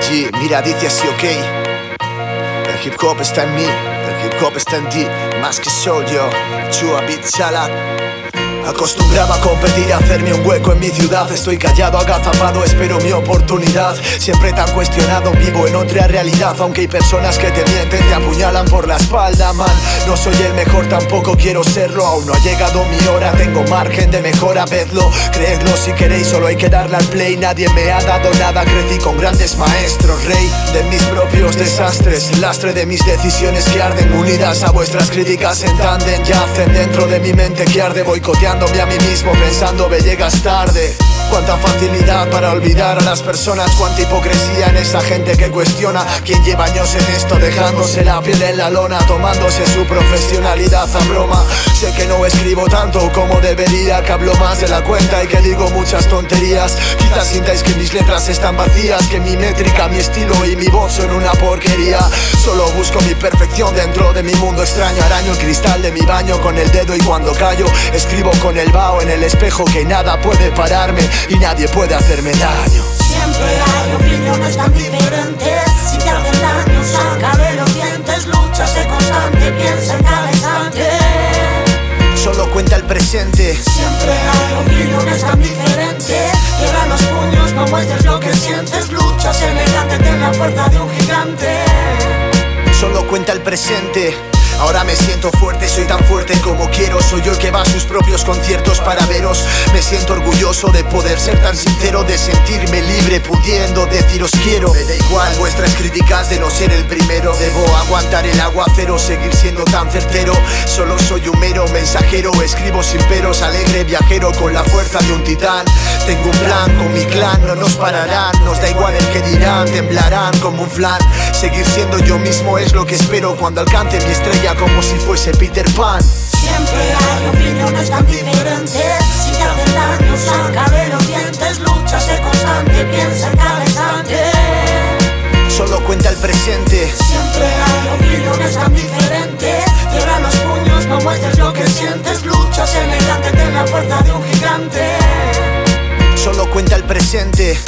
G, mira, dice así, ok. El hip hop está en mí, el hip hop está en ti. Más que soul, yo, Chua Beat Salad. Acostumbraba a competir, a hacerme un hueco en mi ciudad. Estoy callado, agazapado, espero mi oportunidad. Siempre tan cuestionado, vivo en otra realidad. Aunque hay personas que te mienten, te apuñalan por la espalda, man. No soy el mejor, tampoco quiero serlo. Aún no ha llegado mi hora, tengo margen de mejora, vedlo. Creedlo si queréis, solo hay que darle al play. Nadie me ha dado nada, crecí con grandes maestros. Rey de mis propios desastres, lastre de mis decisiones que arden. Unidas a vuestras críticas en tándem, yacen dentro de mi mente que arde. Boicoteándome a mí mismo, pensando me llegas tarde. Cuánta facilidad para olvidar a las personas, cuánta hipocresía en esa gente que cuestiona. Quien lleva años en esto, dejándose la piel en la lona, tomándose su profesionalidad a broma. Sé que no escribo tanto como debería, que hablo más de la cuenta y que digo muchas tonterías. Quizás sintáis que mis letras están vacías, que mi métrica, mi estilo y mi voz son una porquería. Solo busco mi perfección dentro de mi mundo extraño. Araño el cristal de mi baño con el dedo y cuando callo escribo con el vaho en el espejo que nada puede pararme y nadie puede hacerme daño. Siempre hay opiniones tan diferentes. Si te hacen daño, saca de los dientes. Lucha, sé constante, piensa en cada instante. Solo cuenta el presente. Siempre hay opiniones tan diferentes. Cierra los puños, no muestres lo que sientes. Lucha, sé elegante, ten la fuerza de un gigante. Solo cuenta el presente. Ahora me siento fuerte, soy tan fuerte como quiero. Soy yo el que va a sus propios conciertos para veros. Me siento orgulloso de poder ser tan sincero, de sentirme libre pudiendo deciros quiero. Me da igual vuestras críticas de no ser el primero. Debo aguantar el aguacero, seguir siendo tan certero. Solo soy un mero mensajero, escribo sin peros. Alegre viajero con la fuerza de un titán. Tengo un plan con mi clan, no nos pararán. Nos da igual el que dirán, temblarán como un flan. Seguir siendo yo mismo es lo que espero cuando alcance mi estrella, como si fuese Peter Pan. Siempre hay opiniones tan diferentes. Si te hacen daño, saca de los dientes. Lucha, sé constante, piensa en cada instante. Solo cuenta el presente. Siempre hay opiniones tan diferentes. Cierra los puños, no muestres lo que sientes. Lucha, sé elegante, ten la fuerza de un gigante. Solo cuenta el presente.